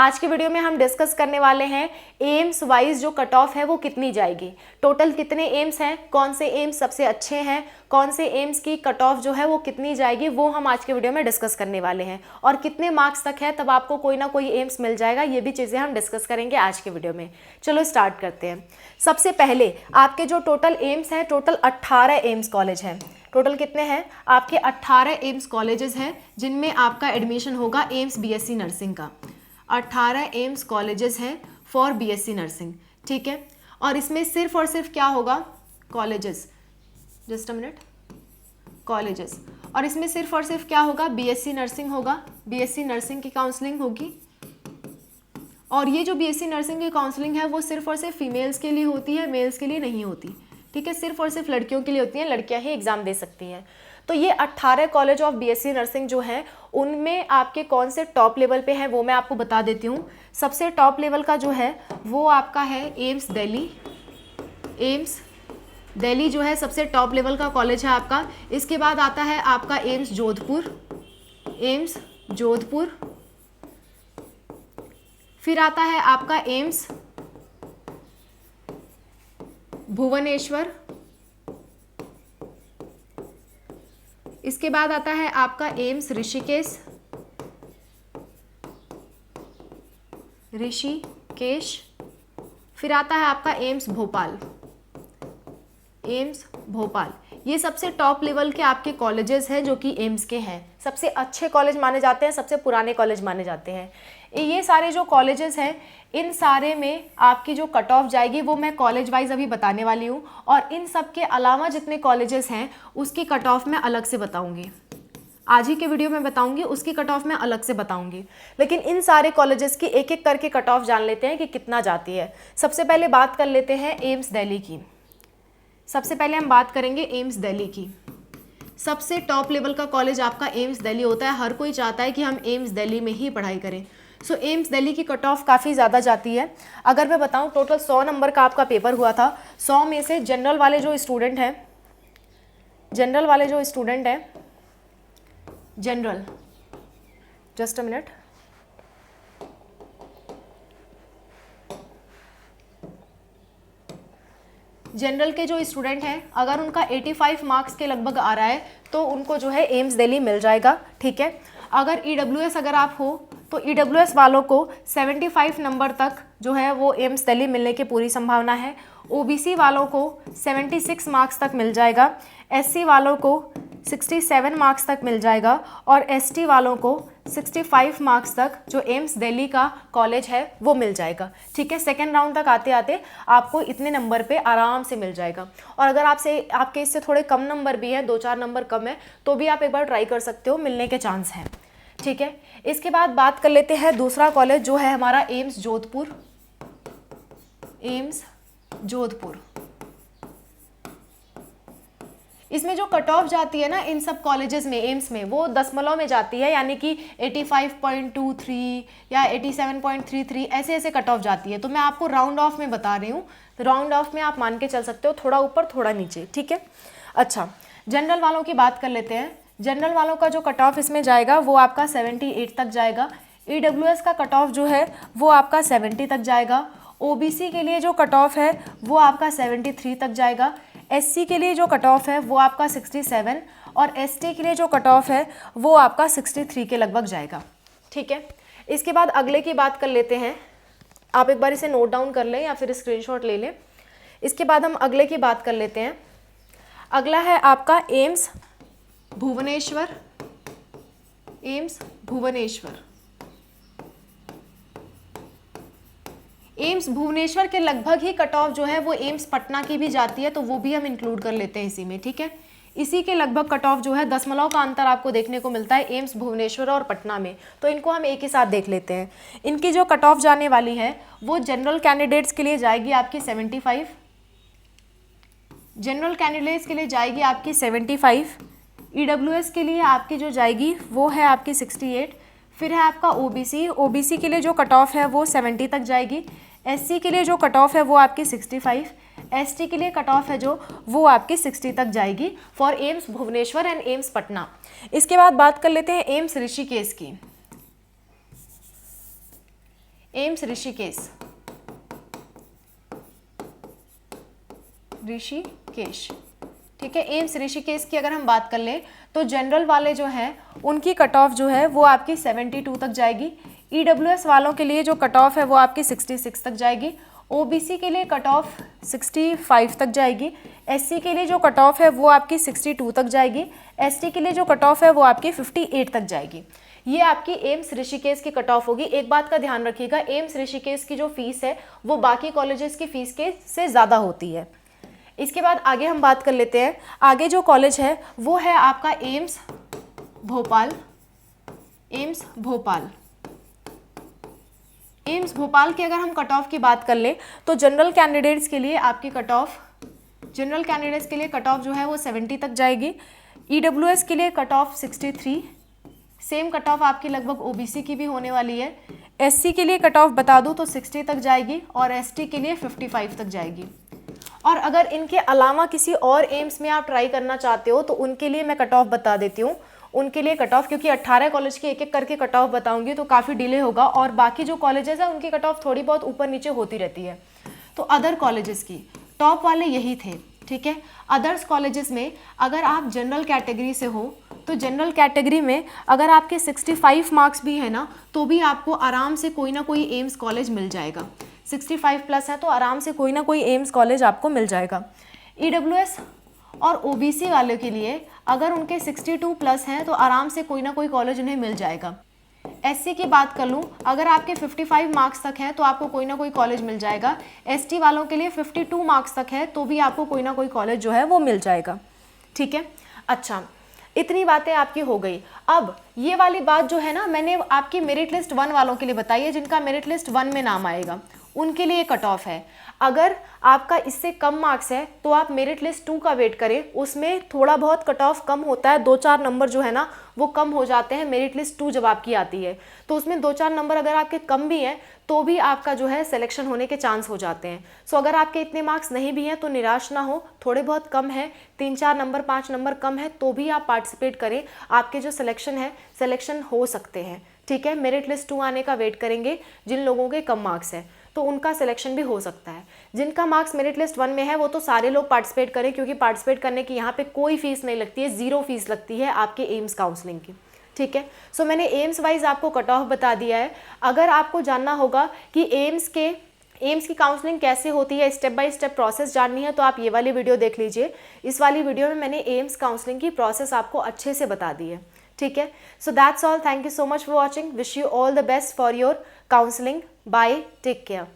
आज के वीडियो में हम डिस्कस करने वाले हैं एम्स वाइज जो कट ऑफ है वो कितनी जाएगी, टोटल कितने एम्स हैं, कौन से एम्स सबसे अच्छे हैं, कौन से एम्स की कट ऑफ जो है वो कितनी जाएगी, वो हम आज के वीडियो में डिस्कस करने वाले हैं। और कितने मार्क्स तक है तब आपको कोई ना कोई एम्स मिल जाएगा, ये भी चीज़ें हम डिस्कस करेंगे आज के वीडियो में। चलो स्टार्ट करते हैं। सबसे पहले आपके जो टोटल एम्स हैं, टोटल 18 एम्स कॉलेज हैं। टोटल कितने हैं आपके? 18 एम्स कॉलेजेस हैं जिनमें आपका एडमिशन होगा एम्स बीएससी नर्सिंग का। 18 एम्स कॉलेजेस हैं फॉर बीएससी नर्सिंग, ठीक है। और इसमें सिर्फ और सिर्फ क्या होगा? Colleges, just a minute, colleges. और इसमें सिर्फ और सिर्फ क्या होगा? बीएससी नर्सिंग होगा, बीएससी नर्सिंग की काउंसलिंग होगी। और ये जो बीएससी नर्सिंग की काउंसलिंग है वो सिर्फ और सिर्फ फीमेल्स के लिए होती है, मेल्स के लिए नहीं होती, ठीक है। सिर्फ और सिर्फ लड़कियों के लिए होती हैं, लड़कियां ही एग्जाम दे सकती हैं। तो ये 18 कॉलेज ऑफ बीएससी नर्सिंग जो हैं उनमें आपके कौन से टॉप लेवल पे हैं वो मैं आपको बता देती हूँ। सबसे टॉप लेवल का जो है वो आपका है एम्स दिल्ली। एम्स दिल्ली जो है सबसे टॉप लेवल का कॉलेज है आपका। इसके बाद आता है आपका एम्स जोधपुर, एम्स जोधपुर। फिर आता है आपका एम्स भुवनेश्वर। इसके बाद आता है आपका एम्स ऋषिकेश, ऋषिकेश। फिर आता है आपका एम्स भोपाल, एम्स भोपाल। ये सबसे टॉप लेवल के आपके कॉलेजेस हैं जो कि एम्स के हैं, सबसे अच्छे कॉलेज माने जाते हैं, सबसे पुराने कॉलेज माने जाते हैं। ये सारे जो कॉलेजेस हैं इन सारे में आपकी जो कट ऑफ जाएगी वो मैं कॉलेज वाइज अभी बताने वाली हूँ। और इन सब के अलावा जितने कॉलेजेस हैं उसकी कट ऑफ मैं अलग से बताऊँगी, आज ही के वीडियो में बताऊंगी, उसकी कट ऑफ मैं अलग से बताऊंगी। लेकिन इन सारे कॉलेजेस की एक एक करके कट ऑफ जान लेते हैं कि कितना जाती है। सबसे पहले बात कर लेते हैं एम्स दिल्ली की। सबसे पहले हम बात करेंगे एम्स दिल्ली की। सबसे टॉप लेवल का कॉलेज आपका एम्स दिल्ली होता है। हर कोई चाहता है कि हम एम्स दिल्ली में ही पढ़ाई करें। सो एम्स दिल्ली की कट ऑफ काफ़ी ज़्यादा जाती है। अगर मैं बताऊं टोटल 100 नंबर का आपका पेपर हुआ था। 100 में से जनरल वाले जो स्टूडेंट हैं, general, just a minute, general के जो स्टूडेंट हैं अगर उनका 85 मार्क्स के लगभग आ रहा है तो उनको जो है एम्स दिल्ली मिल जाएगा, ठीक है। अगर ईडब्ल्यूएस अगर आप हो तो ईडब्ल्यूएस वालों को 75 नंबर तक जो है वो एम्स दिल्ली मिलने की पूरी संभावना है। ओबीसी वालों को 76 मार्क्स तक मिल जाएगा, एससी वालों को 67 मार्क्स तक मिल जाएगा और एसटी वालों को 65 मार्क्स तक जो एम्स दिल्ली का कॉलेज है वो मिल जाएगा, ठीक है। सेकेंड राउंड तक आते आते आपको इतने नंबर पे आराम से मिल जाएगा। और अगर आपके इससे थोड़े कम नंबर भी हैं, 2-4 नंबर कम है, तो भी आप एक बार ट्राई कर सकते हो, मिलने के चांस हैं, ठीक है। इसके बाद बात कर लेते हैं दूसरा कॉलेज जो है हमारा एम्स जोधपुर, एम्स जोधपुर। इसमें जो कट ऑफ जाती है ना इन सब कॉलेजेस में, एम्स में, वो दशमलव में जाती है, यानी कि 85.23 या 87.33 ऐसे ऐसे कट ऑफ जाती है। तो मैं आपको राउंड ऑफ में बता रही हूँ, तो राउंड ऑफ में आप मान के चल सकते हो, थोड़ा ऊपर थोड़ा नीचे, ठीक है। अच्छा, जनरल वालों की बात कर लेते हैं। जनरल वालों का जो कट ऑफ इसमें जाएगा वो आपका 78 तक जाएगा। ईडब्ल्यूएस का कट ऑफ जो है वो आपका 70 तक जाएगा। ओबीसी के लिए जो कट ऑफ है वो आपका 73 तक जाएगा। एससी के लिए जो कट ऑफ है वो आपका 67 और एसटी के लिए जो कट ऑफ है वो आपका 63 के लगभग जाएगा, ठीक है। इसके बाद अगले की बात कर लेते हैं। आप एक बार इसे नोट डाउन कर लें या फिर स्क्रीनशॉट ले लें। इसके बाद हम अगले की बात कर लेते हैं। अगला है आपका एम्स भुवनेश्वर, एम्स भुवनेश्वर। एम्स भुवनेश्वर के लगभग ही कट ऑफ जो है वो एम्स पटना की भी जाती है, तो वो भी हम इंक्लूड कर लेते हैं इसी में, ठीक है। इसी के लगभग कट ऑफ जो है दशमलव का अंतर आपको देखने को मिलता है एम्स भुवनेश्वर और पटना में, तो इनको हम एक ही साथ देख लेते हैं। इनकी जो कट ऑफ जाने वाली है वो जनरल कैंडिडेट्स के लिए जाएगी आपकी 75, जनरल कैंडिडेट्स के लिए जाएगी आपकी 75, ईडब्ल्यूएस के लिए आपकी जो जाएगी वो है आपकी 68। फिर है आपका ओबीसी, ओबीसी के लिए जो कट ऑफ है वो 70 तक जाएगी। एससी के लिए जो कट ऑफ है वो आपकी 65, एसटी के लिए कट ऑफ है जो वो आपकी 60 तक जाएगी फॉर एम्स भुवनेश्वर एंड एम्स पटना। इसके बाद बात कर लेते हैं एम्स ऋषिकेश की। एम्स ऋषिकेश, ठीक है। एम्स ऋषिकेश की अगर हम बात कर लें तो जनरल वाले जो है उनकी कट ऑफ जो है वो आपकी 72 तक जाएगी। ईडब्ल्यूएस वालों के लिए जो कट ऑफ है वो आपकी 66 तक जाएगी। ओबीसी के लिए कट ऑफ 65 तक जाएगी। एससी के लिए जो कट ऑफ है वो आपकी 62 तक जाएगी। एसटी के लिए जो कट ऑफ है वो आपकी 58 तक जाएगी। ये आपकी एम्स ऋषिकेश की कट ऑफ होगी। एक बात का ध्यान रखिएगा, एम्स ऋषिकेश की जो फीस है वो बाकी कॉलेजेस की फीस के से ज़्यादा होती है। इसके बाद आगे हम बात कर लेते हैं। आगे जो कॉलेज है वो है आपका एम्स भोपाल। एम्स भोपाल की अगर हम कट ऑफ की बात कर लें तो जनरल कैंडिडेट्स के लिए आपकी कट ऑफ जो है वो 70 तक जाएगी। ईडब्ल्यूएस के लिए cut off 63, same cut off आपकी लगभग ओबीसी की भी होने वाली है। एससी के लिए कट ऑफ बता दूं तो 60 तक जाएगी और एसटी के लिए 55 तक जाएगी। और अगर इनके अलावा किसी और एम्स में आप ट्राई करना चाहते हो तो उनके लिए मैं कट ऑफ बता देती हूँ। उनके लिए कट ऑफ, क्योंकि 18 कॉलेज के एक एक करके कट ऑफ बताऊंगी तो काफ़ी डिले होगा, और बाकी जो कॉलेजेस हैं उनकी कट ऑफ थोड़ी बहुत ऊपर नीचे होती रहती है। तो अदर कॉलेजेस की टॉप वाले यही थे, ठीक है। अदर्स कॉलेजेस में अगर आप जनरल कैटेगरी से हो तो जनरल कैटेगरी में अगर आपके 65 मार्क्स भी है ना तो भी आपको आराम से कोई ना कोई एम्स कॉलेज मिल जाएगा। 65 प्लस है तो आराम से कोई ना कोई एम्स कॉलेज आपको मिल जाएगा। ईडब्ल्यूएस और ओबीसी वाले के लिए अगर उनके 62 प्लस हैं तो आराम से कोई ना कोई कॉलेज उन्हें मिल जाएगा। एससी की बात कर लूँ, अगर आपके 55 मार्क्स तक हैं तो आपको कोई ना कोई कॉलेज मिल जाएगा। एसटी वालों के लिए 52 मार्क्स तक है तो भी आपको कोई ना कोई कॉलेज जो है वो मिल जाएगा, ठीक है। अच्छा, इतनी बातें आपकी हो गई। अब ये वाली बात जो है ना मैंने आपकी मेरिट लिस्ट 1 वालों के लिए बताई है, जिनका मेरिट लिस्ट 1 में नाम आएगा उनके लिए कट ऑफ है। अगर आपका इससे कम मार्क्स है तो आप मेरिट लिस्ट 2 का वेट करें, उसमें थोड़ा बहुत कट ऑफ कम होता है, 2-4 नंबर जो है ना वो कम हो जाते हैं मेरिट लिस्ट 2 जब आपकी आती है, तो उसमें 2-4 नंबर अगर आपके कम भी हैं तो भी आपका जो है सिलेक्शन होने के चांस हो जाते हैं। सो अगर आपके इतने मार्क्स नहीं भी हैं तो निराश ना हो, थोड़े बहुत कम है, 3-4 नंबर 5 नंबर कम है तो भी आप पार्टिसिपेट करें, आपके जो सिलेक्शन हो सकते हैं, ठीक है। मेरिट लिस्ट 2 आने का वेट करेंगे। जिन लोगों के कम मार्क्स है तो उनका सिलेक्शन भी हो सकता है। जिनका मार्क्स मेरिट लिस्ट 1 में है वो तो सारे लोग पार्टिसिपेट करें, क्योंकि पार्टिसिपेट करने की यहाँ पे कोई फीस नहीं लगती है, 0 फीस लगती है आपके एम्स काउंसलिंग की, ठीक है। सो मैंने एम्स वाइज आपको कट ऑफ बता दिया है। अगर आपको जानना होगा कि एम्स की काउंसलिंग कैसे होती है, स्टेप बाय स्टेप प्रोसेस जाननी है तो आप ये वाली वीडियो देख लीजिए। इस वाली वीडियो में मैंने एम्स काउंसलिंग की प्रोसेस आपको अच्छे से बता दी है, ठीक है। So that's all, thank you so much for watching, wish you all the best for your counselling, bye, take care.